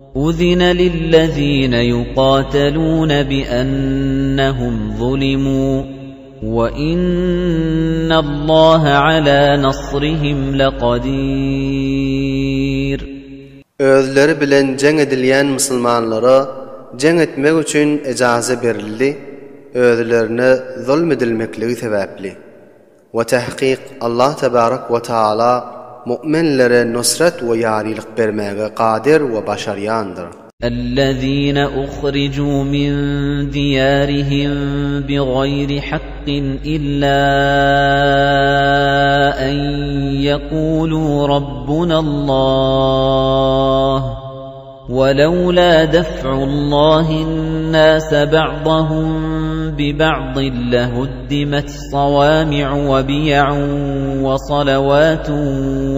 أُذِنَ لِلَّذِينَ يُقَاتَلُونَ بِأَنَّهُمْ ظُلِمُوا وَإِنَّ اللَّهَ عَلَى نَصْرِهِمْ لَقَدِيرٌ. Özleri bilen jeng edilýän musulmanlara jeng etmek üçin ejaza berildi, özlerine zulm edilmekligi sebäpli. Ve tahqiq Allah tebarak ve taala mu'minlere nusret ve yarilik bermege qadir ve başaryandır. الذين أخرجوا من ديارهم بغير حق إلا أن يقولوا ربنا الله ولولا دفع الله الناس بعضهم ببعض لهدمت صوامع وبيع وصلوات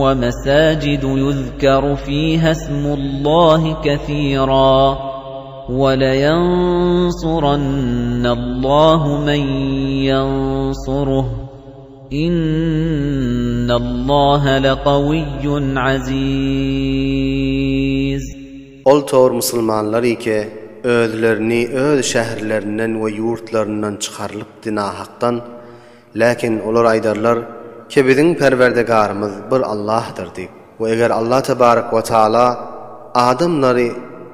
ومساجد يذكر فيها اسم الله كثيرا ولينصرن الله من ينصره إن الله لقوي عزيز. Ol tor musulmanlar ike özlerini öz şäherlerinden we yurtlarından çıkarılıp dinahaktan, lakin olar aydarlar ki biziň perwerdigarymyz bir Allah'dır diýip. We eger Allah tebarak we taala adamlary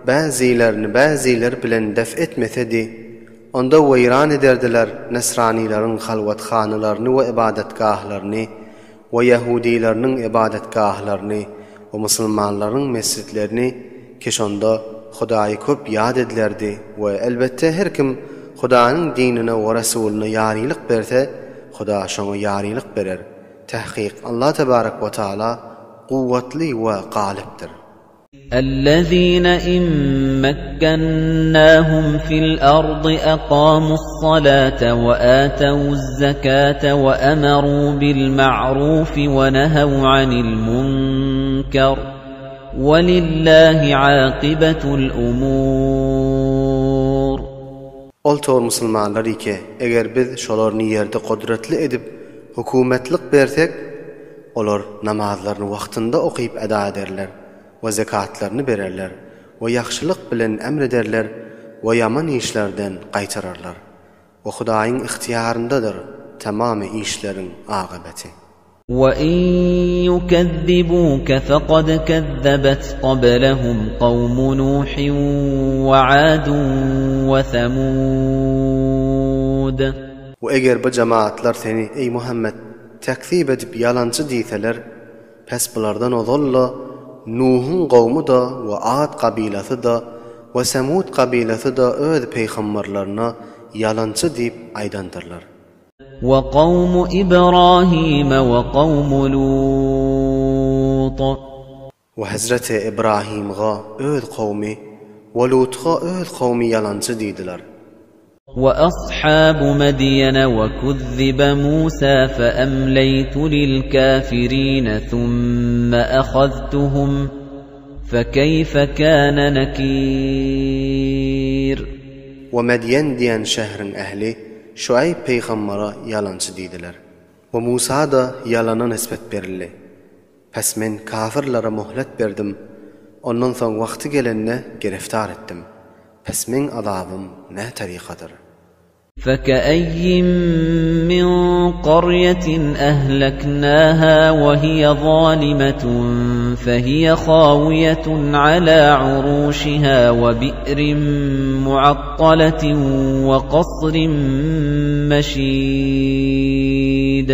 bäzileri bilen def etmesedi, onda weýran ederdiler Nesranilaryň halwatxanalaryny we ibadetgahlaryny we Yahudilaryň ibadetgahlaryny we musulmanlaryň mescitlerini keşonda Hudaýy köp ýad edilerdi we elbette her kim Hudaýyň dinine we rasulyna ýarylyk berse, Huda şoňa ýarylyk berer. Tahqiq Allah tebarak we taala quwwatly we galipdir. الذين إن مكناهم في الأرض أقاموا الصلاة وآتوا الزكاة وأمروا بالمعروف ونهوا عن المنكر وَلِلَّهِ عَاقِبَةُ الْأُمُورِ. Ol tor musulmanlar ike eger biz şolaryny ýerde kudretli edip hukumetlik bersek, olar namazlaryny wagtynda okyp eda ederler we zekatlaryny bererler we ýagşylyk bilen emrederler we ýaman işlerden gaýtararlar. O Hudaýyň ihtiýaryndadyr tamamy işleriň agybeti. وَإِن يُكَذِّبُوكَ فَقَدْ كَذَّبَتْ قَبْلَهُمْ قَوْمُ نُوحٍ وَعَادٌ وَثَمُودَ. Eger bu cemaatlar seni ey Muhammed tekzip edip yalancı diýseler, pes bulardan ozolla Nuh'un gowmy da we Ad kabilesi da we Semud kabilesi da öz peýgamberlerine yalancı diýip aýdandyrlar. وَقَوْمُ إِبْرَاهِيمَ وَقَوْمُ لُوطٍ. Hazreti İbrahim'a öz kavmi ve Lut'a öz kavmi yalancı diýdiler. وَأَصْحَابُ مَدْيَنَ وَكُذِّبَ مُوسَى فَأَمْلَيْتُ لِلْكَافِرِينَ ثُمَّ أَخَذْتُهُمْ فَكَيْفَ كَانَ نَكِيرٌ. وَمَدْيَن diýen şähriň ähli Şuayb peýgambera ýalancı diýdiler. We Musa da ýalana nisbet berildi. Pes men kafirlara muhlet berdim. Ondan soň wagty gelende giriftar etdim. Pes men azabym ne tarykadyr. فَكَأَيٍّ مِّن قَرْيَةٍ أَهْلَكْنَاهَا وَهِيَ ظَالِمَةٌ فَهِيَ خَاوِيَةٌ عَلَى عُرُوشِهَا وَبِئْرٍ مُّعَطَّلَةٍ وَقَصْرٍ مَّشِيدٍ.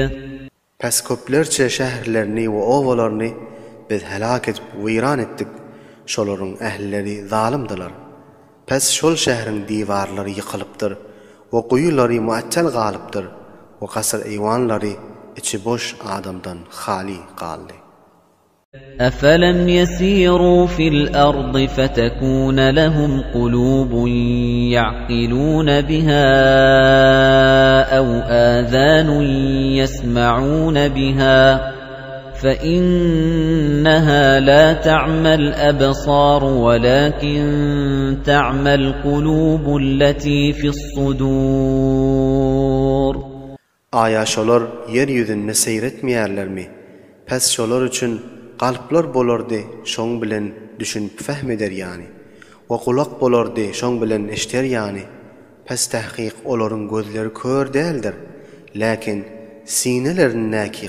Pes köplerçe şäherlerini we owalaryny biz helak edip weýran etdik. Şolaryň ählileri zalimdiler. Pes şol şähriň diwarlary ýykylypdyr. ve kuyuları muattel galiptir ve kasır eyvanları içi boş adamdan hali kaldı. أَفَلَمْ يَسِيرُوا فِي الْأَرْضِ فَتَكُونَ لَهُمْ قُلُوبٌ يَعْقِلُونَ بِهَا أَوْ آذَانٌ يَسْمَعُونَ بِهَا فَإِنَّهَا لَا تَعْمَى الْأَبْصَارُ وَلَكِنْ تَعْمَى الْقُلُوبُ الَّتِي فِي الصُّدُورِ. Aya şolar yeryüzünde seyretmeýärler mi? Pes şolar üçün kalplar bolardy, şoň bilen düşünüp fehmeder yani. we kulak bolardy, şoň bilen eşiter ýani. Pes tahqiq olaryň gözleri kör däldir, lakin sinelerindäki